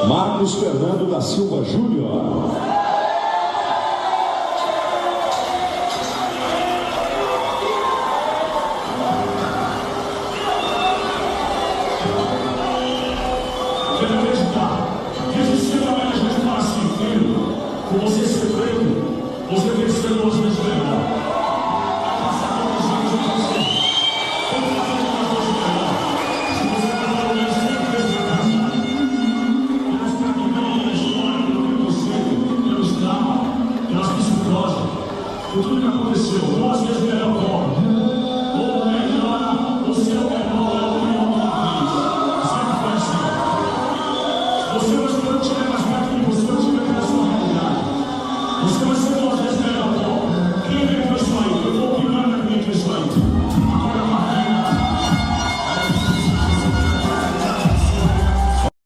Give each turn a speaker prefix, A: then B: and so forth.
A: Marcos Fernando da Silva Júnior.
B: Quero acreditar que esse cenário a gente fala assim, filho, por você ser preto, você tem que ser duas vezes melhor. A passar todos os anos de você. Tem que fazer duas vezes melhor. Se você está falando isso, sempre vezes melhor. Mas para mim, pela história, pelo preconceito, pelo escravo, pelas psicoses, por tudo que aconteceu, duas vezes melhor como. Ou melhor, o seu melhor é o pior que eu fiz. Sempre foi assim. Você hoje, quando estiver mais perto de você, eu estiver na sua realidade. Você vai ser